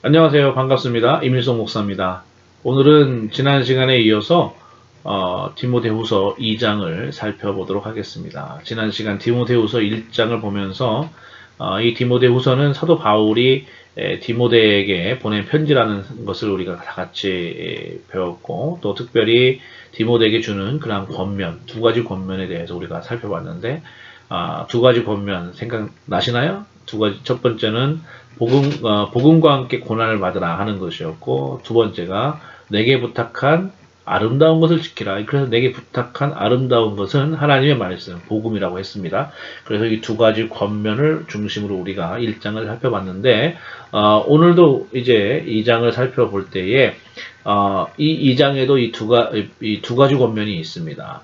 안녕하세요. 반갑습니다. 이밀성 목사입니다. 오늘은 지난 시간에 이어서 디모데후서 2장을 살펴보도록 하겠습니다. 지난 시간 디모데후서 1장을 보면서 이 디모데후서는 사도 바울이 디모데에게 보낸 편지라는 것을 우리가 다 같이 배웠고, 또 특별히 디모데에게 주는 그러한 권면, 두 가지 권면에 대해서 우리가 살펴봤는데, 두 가지 권면 생각나시나요? 두 가지. 첫 번째는 복음과 함께 고난을 받으라 하는 것이었고, 두 번째가 내게 부탁한 아름다운 것을 지키라. 그래서 내게 부탁한 아름다운 것은 하나님의 말씀, 복음이라고 했습니다. 그래서 이 두 가지 권면을 중심으로 우리가 1장을 살펴봤는데, 오늘도 이제 2장을 살펴볼 때에, 이 2장에도 이 두 가지 권면이 있습니다.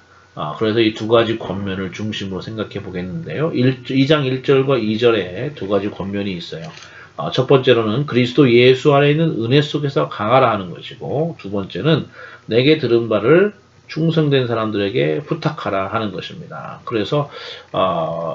그래서 이 두 가지 권면을 중심으로 생각해 보겠는데요. 2장 1절과 2절에 두 가지 권면이 있어요. 첫 번째로는 그리스도 예수 안에 있는 은혜 속에서 강하라 하는 것이고, 두 번째는 내게 들은 바를 충성된 사람들에게 부탁하라 하는 것입니다. 그래서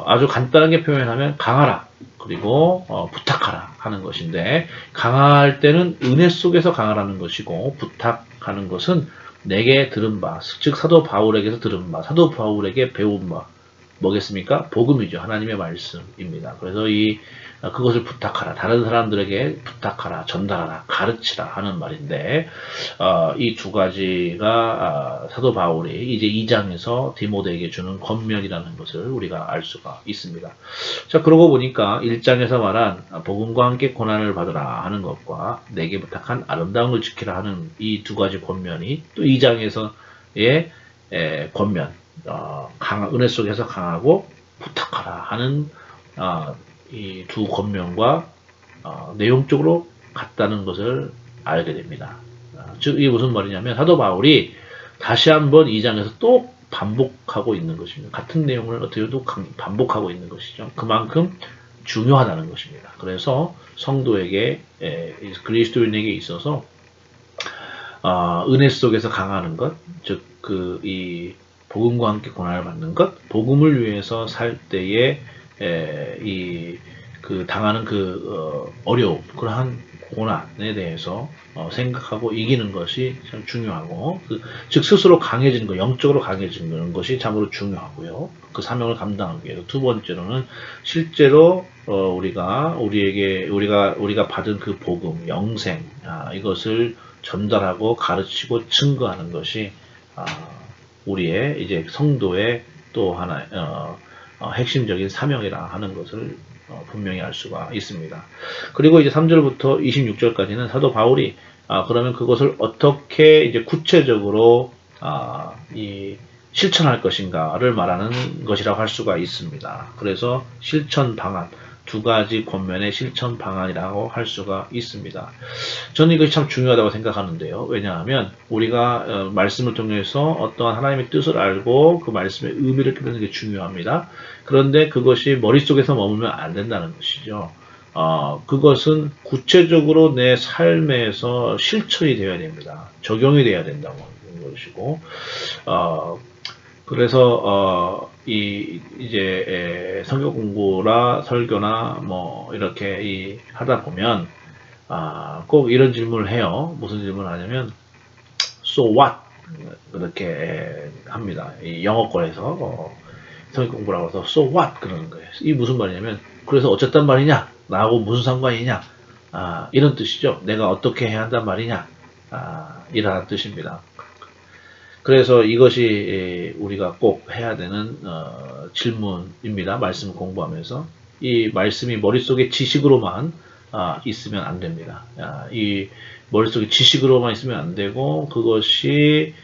아주 간단하게 표현하면 강하라, 그리고 부탁하라 하는 것인데, 강할 때는 은혜 속에서 강하라는 것이고, 부탁하는 것은 내게 들은 바, 즉 사도 바울에게서 들은 바, 사도 바울에게 배운 바, 뭐겠습니까? 복음이죠. 하나님의 말씀입니다. 그래서 그것을 부탁하라, 다른 사람들에게 부탁하라, 전달하라, 가르치라 하는 말인데, 이 두 가지가 사도 바울이 이제 2장에서 디모데에게 주는 권면이라는 것을 우리가 알 수가 있습니다. 자, 그러고 보니까 1장에서 말한 복음과 함께 고난을 받으라 하는 것과 내게 부탁한 아름다운 걸 지키라 하는 이 두 가지 권면이 또 2장에서의 권면, 은혜 속에서 강하고 부탁하라 하는 이 두 권면과 내용적으로 같다는 것을 알게 됩니다. 즉 이게 무슨 말이냐면 사도 바울이 다시 한번 2장에서 또 반복하고 있는 것입니다. 같은 내용을 어떻게 또 반복하고 있는 것이죠. 그만큼 중요하다는 것입니다. 그래서 성도에게, 그리스도인에게 있어서 은혜 속에서 강하는 것, 즉 이 복음과 함께 고난을 받는 것, 복음을 위해서 살 때에 당하는 어려움, 그러한 고난에 대해서 생각하고 이기는 것이 참 중요하고, 즉 스스로 강해지는 것, 영적으로 강해지는 것이 참으로 중요하고요. 그 사명을 감당하기 위해서. 두 번째로는 실제로 우리가 받은 그 복음, 영생, 이것을 전달하고 가르치고 증거하는 것이 우리의 이제 성도의 또 하나 핵심적인 사명이라 하는 것을 분명히 알 수가 있습니다. 그리고 이제 3절부터 26절까지는 사도 바울이 그러면 그것을 어떻게 이제 구체적으로 실천할 것인가를 말하는 것이라고 할 수가 있습니다. 그래서 실천 방안, 두 가지 권면의 실천 방안이라고 할 수가 있습니다. 저는 이것이 참 중요하다고 생각하는데요. 왜냐하면 우리가 말씀을 통해서 어떠한 하나님의 뜻을 알고 그 말씀의 의미를 깨닫는 게 중요합니다. 그런데 그것이 머릿속에서 머물면 안 된다는 것이죠. 그것은 구체적으로 내 삶에서 실천이 되어야 됩니다. 적용이 되어야 된다고 하는 것이고, 그래서 이제 성경 공부나 설교나 뭐 이렇게 하다 보면 꼭 이런 질문을 해요. 무슨 질문을 하냐면 So what? 그렇게 합니다. 이 영어권에서 성경 공부라고 해서 So what? 그러는 거예요. 이 무슨 말이냐면 그래서 어쨌단 말이냐? 나하고 무슨 상관이냐? 이런 뜻이죠. 내가 어떻게 해야 한단 말이냐? 이러한 뜻입니다. 그래서 이것이 우리가 꼭 해야 되는 질문입니다. 말씀을 공부하면서. 이 말씀이 머릿속에 지식으로만 있으면 안 됩니다. 이 머릿속에 지식으로만 있으면 안 되고 그것이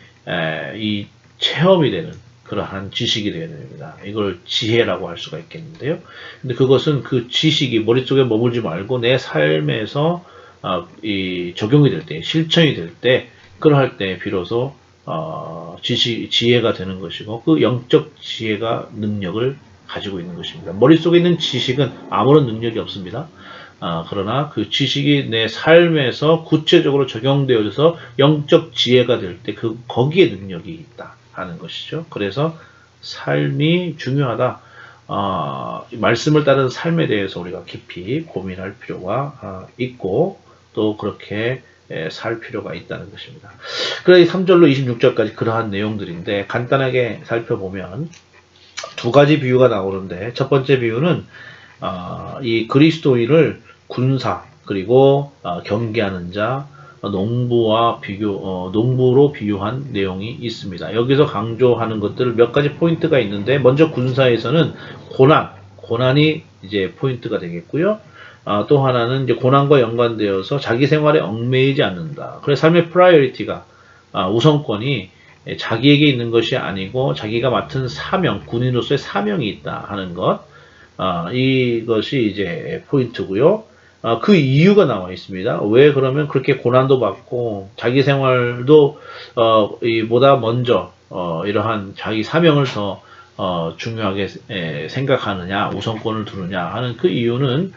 이 체험이 되는 그러한 지식이 되어야 됩니다. 이걸 지혜라고 할 수가 있겠는데요. 근데 그것은 그 지식이 머릿속에 머물지 말고 내 삶에서 이 적용이 될 때, 실천이 될 때, 그러할 때 비로소 지혜가 되는 것이고, 그 영적 지혜가 능력을 가지고 있는 것입니다. 머릿속에 있는 지식은 아무런 능력이 없습니다. 그러나 그 지식이 내 삶에서 구체적으로 적용되어져서 영적 지혜가 될 때 거기에 능력이 있다 하는 것이죠. 그래서 삶이 중요하다. 말씀을 따른 삶에 대해서 우리가 깊이 고민할 필요가 있고, 또 그렇게 살 필요가 있다는 것입니다. 그래서 3절로 26절까지 그러한 내용들인데 간단하게 살펴보면 두 가지 비유가 나오는데 첫 번째 비유는 이 그리스도인을 군사 그리고 경계하는 자 농부로 비유한 내용이 있습니다. 여기서 강조하는 것들 몇 가지 포인트가 있는데 먼저 군사에서는 고난이 이제 포인트가 되겠고요. 또 하나는 이제 고난과 연관되어서 자기 생활에 얽매이지 않는다. 그래서 삶의 프라이어리티가 우선권이 자기에게 있는 것이 아니고 자기가 맡은 사명, 군인으로서의 사명이 있다 하는 것. 이것이 이제 포인트고요. 그 이유가 나와 있습니다. 왜 그러면 그렇게 고난도 받고 자기 생활도 보다 먼저 이러한 자기 사명을 더 중요하게 생각하느냐, 우선권을 두느냐 하는 그 이유는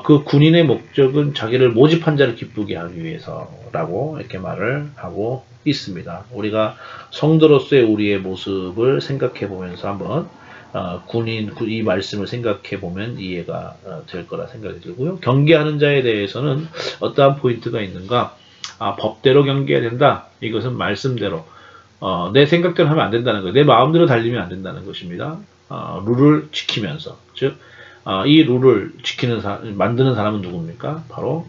그 군인의 목적은 자기를 모집한 자를 기쁘게 하기 위해서라고 이렇게 말을 하고 있습니다. 우리가 성도로서의 우리의 모습을 생각해 보면서 한번 이 말씀을 생각해 보면 이해가 될 거라 생각이 들고요. 경계하는 자에 대해서는 어떠한 포인트가 있는가? 법대로 경계해야 된다. 이것은 말씀대로 내 생각대로 하면 안 된다는 거예요. 내 마음대로 달리면 안 된다는 것입니다. 룰을 지키면서 즉 이 룰을 만드는 사람은 누굽니까? 바로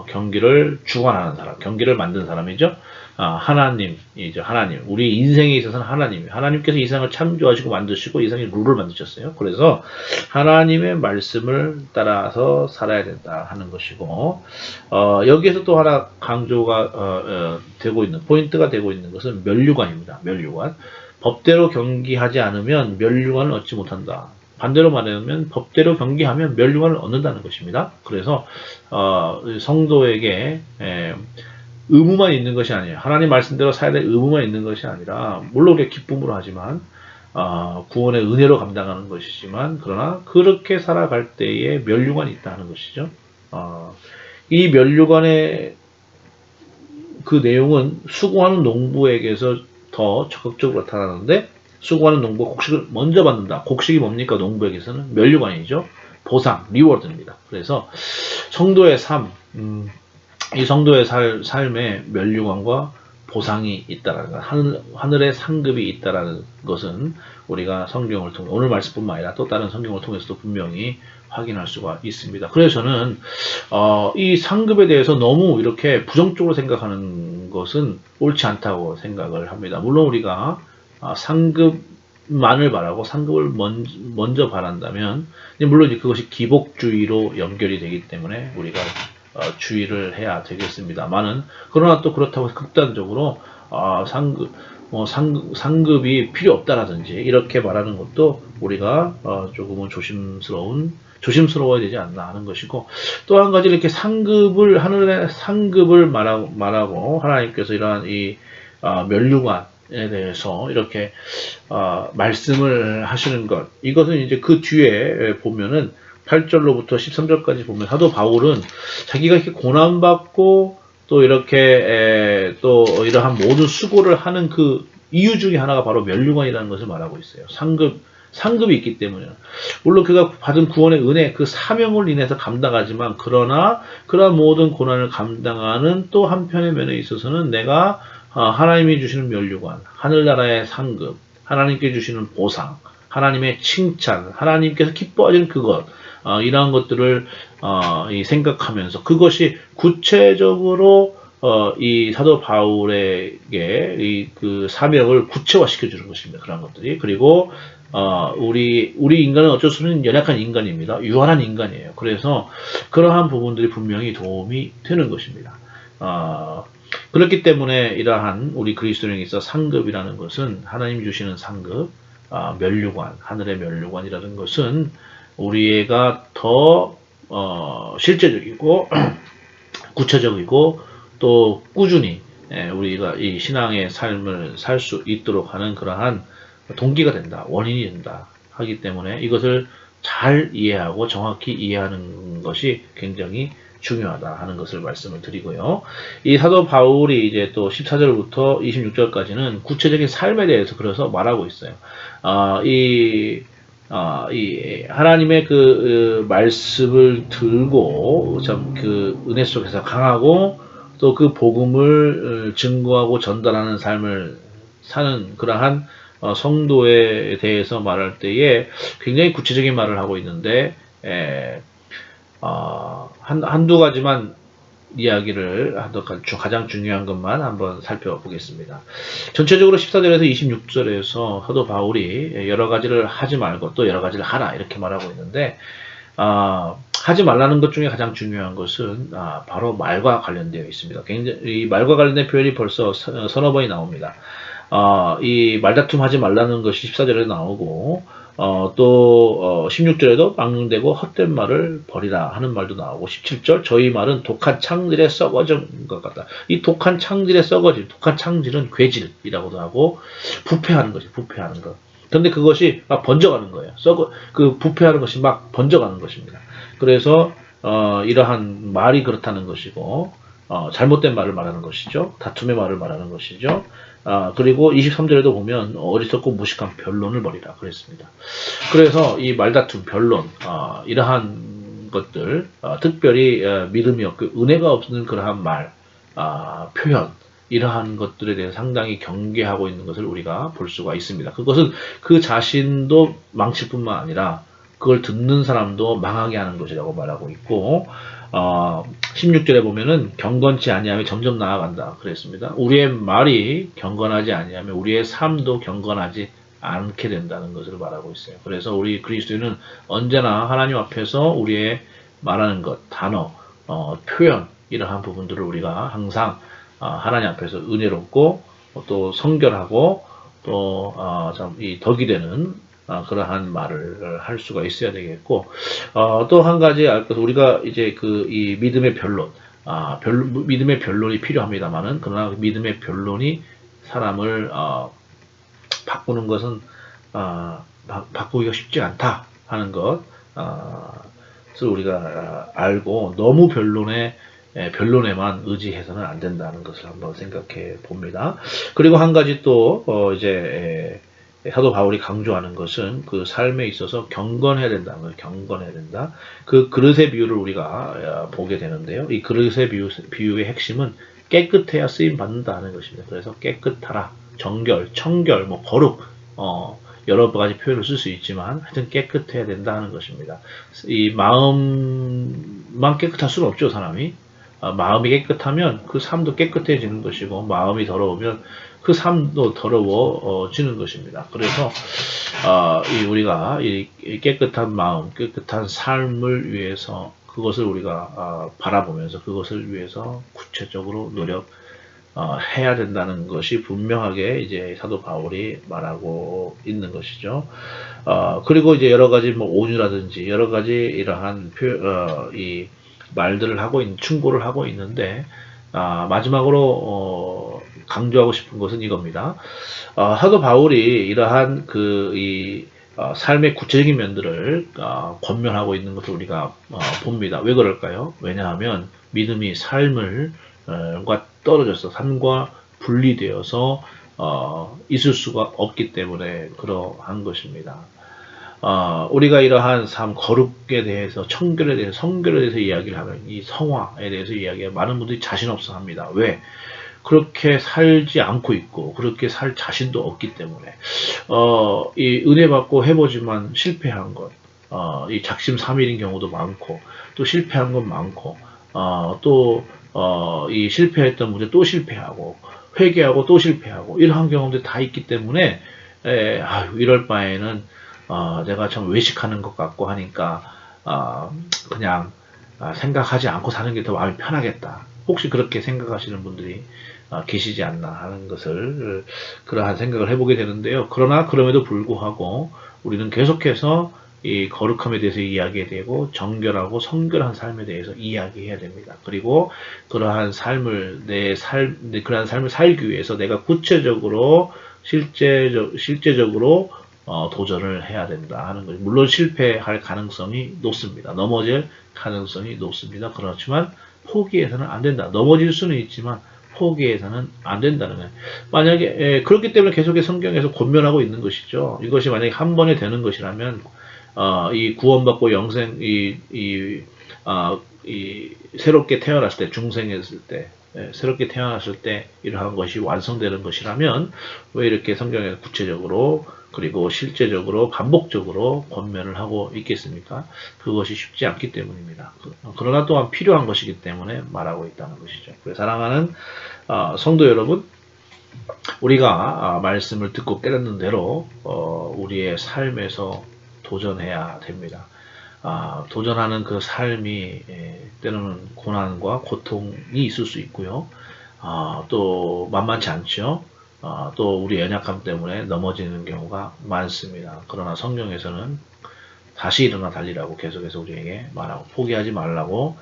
경기를 주관하는 사람, 경기를 만드는 사람이죠. 하나님이죠. 하나님. 우리 인생에 있어서는 하나님께서 이 세상을 창조하시고 만드시고 이 세상에 룰을 만드셨어요. 그래서 하나님의 말씀을 따라서 살아야 된다 하는 것이고 여기에서 또 하나 강조가 되고 있는 포인트가 되고 있는 것은 면류관입니다. 면류관. 법대로 경기하지 않으면 면류관을 얻지 못한다. 반대로 말하면 법대로 경기하면 면류관을 얻는다는 것입니다. 그래서 성도에게 의무만 있는 것이 아니에요. 하나님 말씀대로 살아야 될 의무만 있는 것이 아니라 물론 우리가 기쁨으로 하지만 구원의 은혜로 감당하는 것이지만 그러나 그렇게 살아갈 때에 면류관이 있다는 것이죠. 이 면류관의 그 내용은 수고하는 농부에게서 더 적극적으로 나타나는데 수고하는 농부가 곡식을 먼저 받는다. 곡식이 뭡니까? 농부에게서는 면류관이죠. 보상, 리워드입니다. 그래서 성도의 삶, 이 성도의 삶에 면류관과 보상이 있다라는 것, 하늘의 상급이 있다라는 것은 우리가 성경을 통해 오늘 말씀뿐만 아니라 또 다른 성경을 통해서도 분명히 확인할 수가 있습니다. 그래서 저는 이 상급에 대해서 너무 이렇게 부정적으로 생각하는 것은 옳지 않다고 생각을 합니다. 물론 우리가 상급만을 바라고 상급을 먼저 바란다면 물론 이제 그것이 기복주의로 연결이 되기 때문에 우리가 주의를 해야 되겠습니다만은 그러나 또 그렇다고 극단적으로 상급이 필요 없다라든지 이렇게 말하는 것도 우리가 조금은 조심스러워야 되지 않나 하는 것이고 또 한 가지 이렇게 하늘의 상급을 말하고 하나님께서 이러한 이 면류관에 대해서 이렇게 말씀을 하시는 것 이것은 이제 그 뒤에 보면은 8절로부터 13절까지 보면 사도 바울은 자기가 이렇게 고난받고 또 이렇게 또 이러한 모든 수고를 하는 그 이유 중에 하나가 바로 면류관이라는 것을 말하고 있어요. 상급이 있기 때문에 물론 그가 받은 구원의 은혜 그 사명을 인해서 감당하지만 그러나 그러한 모든 고난을 감당하는 또 한편의 면에 있어서는 내가 하나님이 주시는 면류관, 하늘나라의 상급, 하나님께 주시는 보상, 하나님의 칭찬, 하나님께서 기뻐하시는 그것 이러한 것들을 생각하면서 그것이 구체적으로 이 사도 바울에게 그 사명을 구체화시켜 주는 것입니다. 그런 것들이 그리고 우리 인간은 어쩔 수 없는 연약한 인간입니다. 유한한 인간이에요. 그래서 그러한 부분들이 분명히 도움이 되는 것입니다. 그렇기 때문에 이러한 우리 그리스도인에 있어 상급이라는 것은 하나님 주시는 상급, 면류관, 하늘의 면류관이라는 것은 우리가 더 실제적이고 구체적이고 또 꾸준히 우리가 이 신앙의 삶을 살 수 있도록 하는 그러한 동기가 된다, 원인이 된다 하기 때문에 이것을 잘 이해하고 정확히 이해하는 것이 굉장히 중요하다 하는 것을 말씀을 드리고요. 이 사도 바울이 이제 또 14절부터 26절까지는 구체적인 삶에 대해서 그래서 말하고 있어요. 이 이 하나님의 그 말씀을 들고 참 그 은혜 속에서 강하고 또 그 복음을 증거하고 전달하는 삶을 사는 그러한 성도에 대해서 말할 때에 굉장히 구체적인 말을 하고 있는데 한두 가지만 이야기를 가장 중요한 것만 한번 살펴보겠습니다. 전체적으로 14절에서 26절에서 사도 바울이 여러 가지를 하지 말고 또 여러 가지를 하라 이렇게 말하고 있는데 하지 말라는 것 중에 가장 중요한 것은 바로 말과 관련되어 있습니다. 굉장히 이 말과 관련된 표현이 벌써 서너 번이 나옵니다. 이 말다툼 하지 말라는 것이 14절에 나오고 또 16절에도 망령되고 헛된 말을 버리라 하는 말도 나오고 17절 저희 말은 독한 창질에 썩어진 것 같다. 이 독한 창질에 썩어질 독한 창질은 괴질이라고도 하고 부패하는 것이 부패하는 것. 그런데 그것이 막 번져가는 거예요. 그 부패하는 것이 막 번져가는 것입니다. 그래서 이러한 말이 그렇다는 것이고 잘못된 말을 말하는 것이죠. 다툼의 말을 말하는 것이죠. 그리고 23절에도 보면 어리석고 무식한 변론을 벌이라 그랬습니다. 그래서 이 말다툼, 변론, 이러한 것들, 특별히 믿음이 없고 은혜가 없는 그러한 말, 표현, 이러한 것들에 대해 상당히 경계하고 있는 것을 우리가 볼 수가 있습니다. 그것은 그 자신도 망칠 뿐만 아니라 그걸 듣는 사람도 망하게 하는 것이라고 말하고 있고 16절에 보면은 경건치 아니하며 점점 나아간다 그랬습니다. 우리의 말이 경건하지 아니하며 우리의 삶도 경건하지 않게 된다는 것을 말하고 있어요. 그래서 우리 그리스도인은 언제나 하나님 앞에서 우리의 말하는 것, 단어, 표현 이러한 부분들을 우리가 항상 하나님 앞에서 은혜롭고 또 성결하고 또 이 덕이 되는 그러한 말을 할 수가 있어야 되겠고 또 한 가지 알 것은 우리가 이제 이 믿음의 변론 믿음의 변론이 필요합니다만은 그러나 믿음의 변론이 사람을 바꾸는 것은 바꾸기가 쉽지 않다 하는 것을 우리가 알고 너무 변론에만 의지해서는 안 된다는 것을 한번 생각해 봅니다. 그리고 한 가지 또 이제 사도 바울이 강조하는 것은 그 삶에 있어서 경건해야 된다는 거예요. 경건해야 된다. 그 그릇의 비유를 우리가 보게 되는데요. 이 그릇의 비유의 핵심은 깨끗해야 쓰임 받는다는 것입니다. 그래서 깨끗하라, 정결, 청결, 뭐 거룩, 여러 가지 표현을 쓸 수 있지만 하여튼 깨끗해야 된다는 것입니다. 이 마음만 깨끗할 수는 없죠, 사람이. 마음이 깨끗하면 그 삶도 깨끗해지는 것이고 마음이 더러우면 그 삶도 더러워지는 것입니다. 그래서 우리가 이 깨끗한 마음, 깨끗한 삶을 위해서 그것을 우리가 바라보면서 그것을 위해서 구체적으로 노력해야 된다는 것이 분명하게 이제 사도 바울이 말하고 있는 것이죠. 그리고 이제 여러 가지 뭐 온유라든지 여러 가지 이러한 이 말들을 하고 충고를 하고 있는데 마지막으로 강조하고 싶은 것은 이겁니다. 사도 바울이 이러한 삶의 구체적인 면들을 권면하고 있는 것을 우리가 봅니다. 왜 그럴까요? 왜냐하면 믿음이 삶과 떨어져서 삶과 분리되어서 있을 수가 없기 때문에 그러한 것입니다. 우리가 이러한 삶, 거룩에 대해서, 청결에 대해서, 성결에 대해서 이야기를 하면, 이 성화에 대해서 이야기하면 많은 분들이 자신 없어 합니다. 왜? 그렇게 살지 않고 있고, 그렇게 살 자신도 없기 때문에, 이 은혜 받고 해보지만 실패한 것, 이 작심삼일인 경우도 많고, 또 실패한 건 많고, 이 실패했던 문제 또 실패하고, 회개하고 또 실패하고, 이러한 경험들이 다 있기 때문에, 이럴 바에는 내가 참 외식하는 것 같고 하니까 그냥 생각하지 않고 사는 게 더 마음이 편하겠다. 혹시 그렇게 생각하시는 분들이 계시지 않나 하는 것을 그러한 생각을 해보게 되는데요. 그러나 그럼에도 불구하고 우리는 계속해서 이 거룩함에 대해서 이야기해야 되고 정결하고 성결한 삶에 대해서 이야기해야 됩니다. 그리고 그러한 삶을 그러한 삶을 살기 위해서 내가 구체적으로 실제적으로 도전을 해야 된다 하는 거죠. 물론 실패할 가능성이 높습니다. 넘어질 가능성이 높습니다. 그렇지만 포기해서는 안 된다. 넘어질 수는 있지만 포기해서는 안 된다는 거예요. 만약에 그렇기 때문에 계속해서 성경에서 권면하고 있는 것이죠. 이것이 만약에 한 번에 되는 것이라면 이 구원받고 영생 이 새롭게 태어났을 때 중생했을 때 새롭게 태어났을 때 이러한 것이 완성되는 것이라면 왜 이렇게 성경에 구체적으로 그리고 실제적으로 반복적으로 권면을 하고 있겠습니까? 그것이 쉽지 않기 때문입니다. 그러나 또한 필요한 것이기 때문에 말하고 있다는 것이죠. 그래서 사랑하는 성도 여러분, 우리가 말씀을 듣고 깨닫는 대로 우리의 삶에서 도전해야 됩니다. 도전하는 그 삶이 때로는 고난과 고통이 있을 수 있고요. 또 만만치 않죠. 또 우리 연약함 때문에 넘어지는 경우가 많습니다. 그러나 성경에서는 다시 일어나 달리라고 계속해서 우리에게 말하고 포기하지 말라고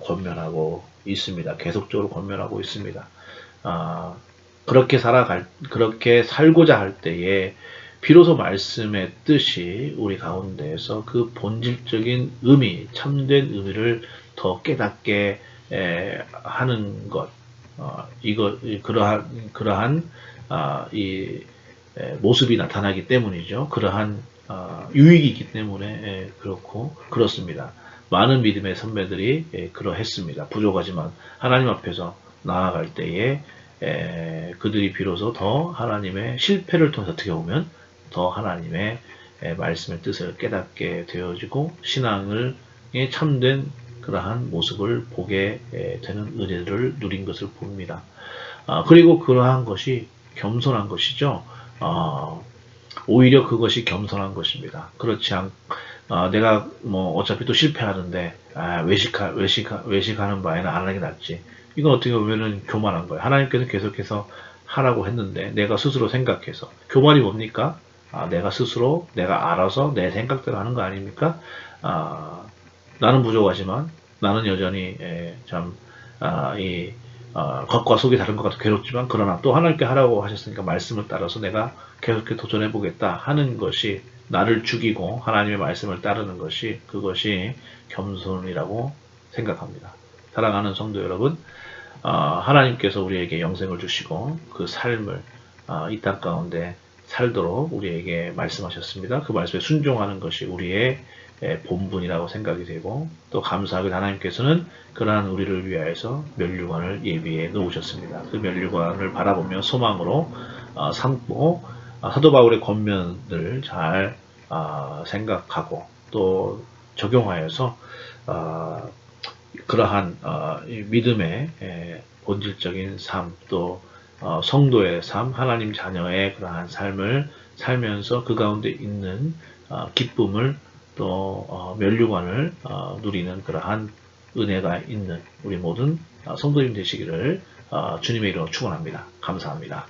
권면하고 있습니다. 계속적으로 권면하고 있습니다. 그렇게 살고자 할 때에 비로소 말씀의 뜻이 우리 가운데에서 그 본질적인 의미, 참된 의미를 더 깨닫게 하는 것, 그러한 이 모습이 나타나기 때문이죠. 그러한 유익이 있기 때문에 그렇습니다. 많은 믿음의 선배들이 그러했습니다. 부족하지만 하나님 앞에서 나아갈 때에 그들이 비로소 더 하나님의 실패를 통해서 어떻게 보면 더 하나님의 말씀의 뜻을 깨닫게 되어지고 신앙을 참된 그러한 모습을 보게 되는 은혜를 누린 것을 봅니다. 그리고 그러한 것이 겸손한 것이죠. 오히려 그것이 겸손한 것입니다. 그렇지 않, 내가 뭐 어차피 또 실패하는데 외식하는 바에는 안 하는 게 낫지. 이건 어떻게 보면은 교만한 거예요. 하나님께서 계속해서 하라고 했는데 내가 스스로 생각해서 교만이 뭡니까? 내가 스스로 내가 알아서 내 생각대로 하는 거 아닙니까? 나는 부족하지만 나는 여전히 겉과 속이 다른 것 같아 괴롭지만 그러나 또 하나님께 하라고 하셨으니까 말씀을 따라서 내가 계속해 도전해 보겠다 하는 것이 나를 죽이고 하나님의 말씀을 따르는 것이 그것이 겸손이라고 생각합니다. 사랑하는 성도 여러분, 하나님께서 우리에게 영생을 주시고 그 삶을 이 땅 가운데 살도록 우리에게 말씀하셨습니다. 그 말씀에 순종하는 것이 우리의 본분이라고 생각이 되고 또 감사하게 하나님께서는 그러한 우리를 위하여서 면류관을 예비해 놓으셨습니다. 그 면류관을 바라보며 소망으로 삼고 사도 바울의 권면을 잘 생각하고 또 적용하여서 그러한 믿음의 본질적인 삶, 또 성도의 삶, 하나님 자녀의 그러한 삶을 살면서 그 가운데 있는 기쁨을 또 면류관을 누리는 그러한 은혜가 있는 우리 모든 성도님 되시기를 주님의 이름으로 축원합니다. 감사합니다.